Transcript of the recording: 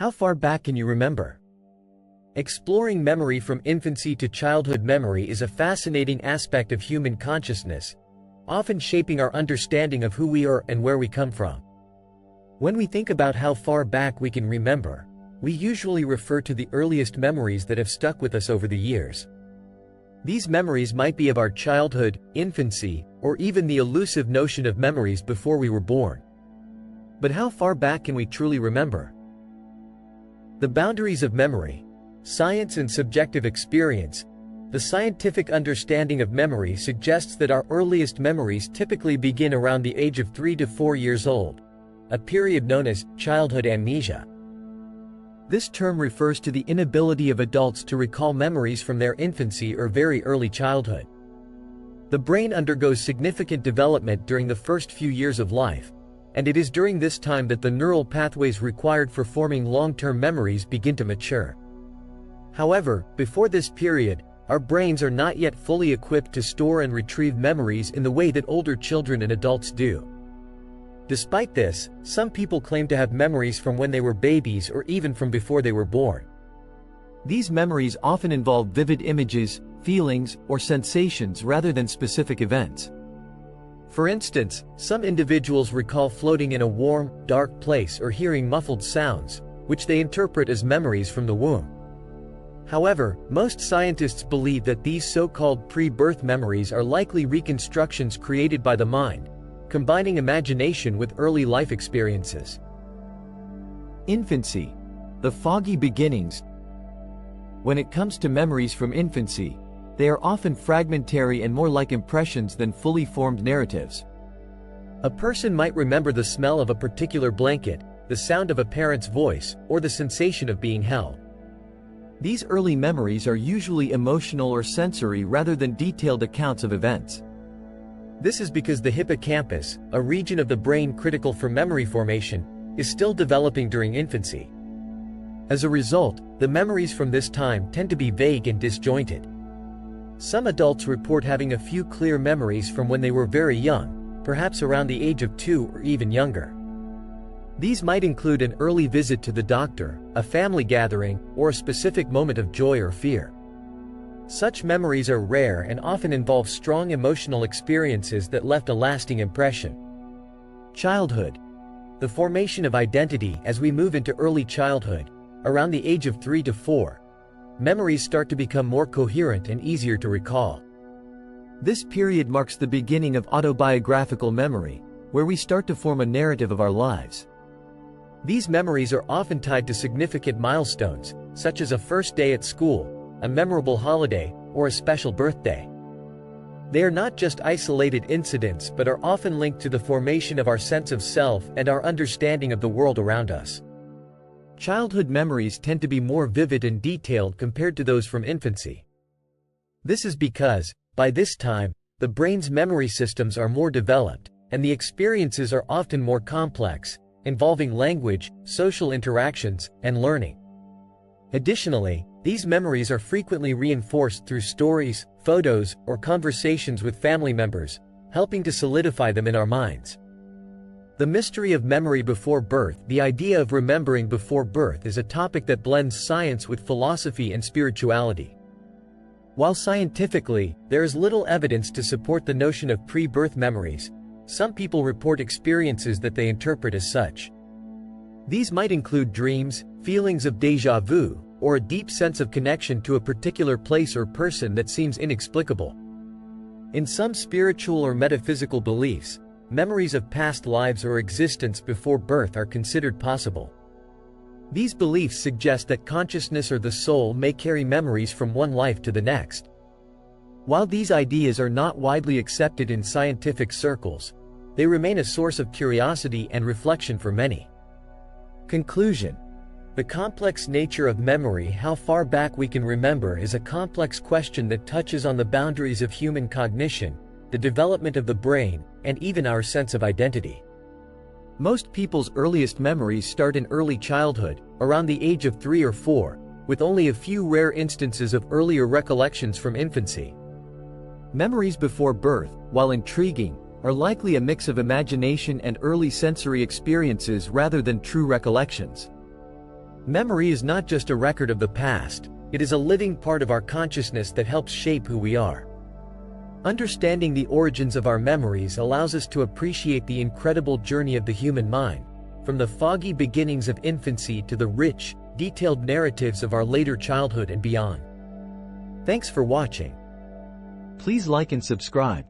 How far back can you remember? Exploring memory from infancy to childhood memory is a fascinating aspect of human consciousness, often shaping our understanding of who we are and where we come from. When we think about how far back we can remember, we usually refer to the earliest memories that have stuck with us over the years. These memories might be of our childhood, infancy, or even the elusive notion of memories before we were born. But how far back can we truly remember? The boundaries of memory, science and subjective experience. The scientific understanding of memory suggests that our earliest memories typically begin around the age of 3 to 4 years old, a period known as childhood amnesia. This term refers to the inability of adults to recall memories from their infancy or very early childhood. The brain undergoes significant development during the first few years of life, and it is during this time that the neural pathways required for forming long-term memories begin to mature. However, before this period, our brains are not yet fully equipped to store and retrieve memories in the way that older children and adults do. Despite this, some people claim to have memories from when they were babies or even from before they were born. These memories often involve vivid images, feelings, or sensations rather than specific events. For instance, some individuals recall floating in a warm, dark place or hearing muffled sounds, which they interpret as memories from the womb. However, most scientists believe that these so-called pre-birth memories are likely reconstructions created by the mind, combining imagination with early life experiences. Infancy, the foggy beginnings. When it comes to memories from infancy, they are often fragmentary and more like impressions than fully formed narratives. A person might remember the smell of a particular blanket, the sound of a parent's voice, or the sensation of being held. These early memories are usually emotional or sensory rather than detailed accounts of events. This is because the hippocampus, a region of the brain critical for memory formation, is still developing during infancy. As a result, the memories from this time tend to be vague and disjointed. Some adults report having a few clear memories from when they were very young, perhaps around the age of 2 or even younger. These might include an early visit to the doctor, a family gathering, or a specific moment of joy or fear. Such memories are rare and often involve strong emotional experiences that left a lasting impression. Childhood. The formation of identity. As we move into early childhood, around the age of 3 to 4, memories start to become more coherent and easier to recall. This period marks the beginning of autobiographical memory, where we start to form a narrative of our lives. These memories are often tied to significant milestones, such as a first day at school, a memorable holiday, or a special birthday. They are not just isolated incidents but are often linked to the formation of our sense of self and our understanding of the world around us. Childhood memories tend to be more vivid and detailed compared to those from infancy. This is because, by this time, the brain's memory systems are more developed, and the experiences are often more complex, involving language, social interactions, and learning. Additionally, these memories are frequently reinforced through stories, photos, or conversations with family members, helping to solidify them in our minds. The mystery of memory before birth. The idea of remembering before birth is a topic that blends science with philosophy and spirituality. While scientifically, there is little evidence to support the notion of pre-birth memories, some people report experiences that they interpret as such. These might include dreams, feelings of déjà vu, or a deep sense of connection to a particular place or person that seems inexplicable. In some spiritual or metaphysical beliefs, memories of past lives or existence before birth are considered possible. These beliefs suggest that consciousness or the soul may carry memories from one life to the next. While these ideas are not widely accepted in scientific circles, they remain a source of curiosity and reflection for many. Conclusion. The complex nature of memory. How far back we can remember is a complex question that touches on the boundaries of human cognition, the development of the brain, and even our sense of identity. Most people's earliest memories start in early childhood, around the age of 3 or 4, with only a few rare instances of earlier recollections from infancy. Memories before birth, while intriguing, are likely a mix of imagination and early sensory experiences rather than true recollections. Memory is not just a record of the past, it is a living part of our consciousness that helps shape who we are. Understanding the origins of our memories allows us to appreciate the incredible journey of the human mind, from the foggy beginnings of infancy to the rich, detailed narratives of our later childhood and beyond. Thanks for watching. Please like and subscribe.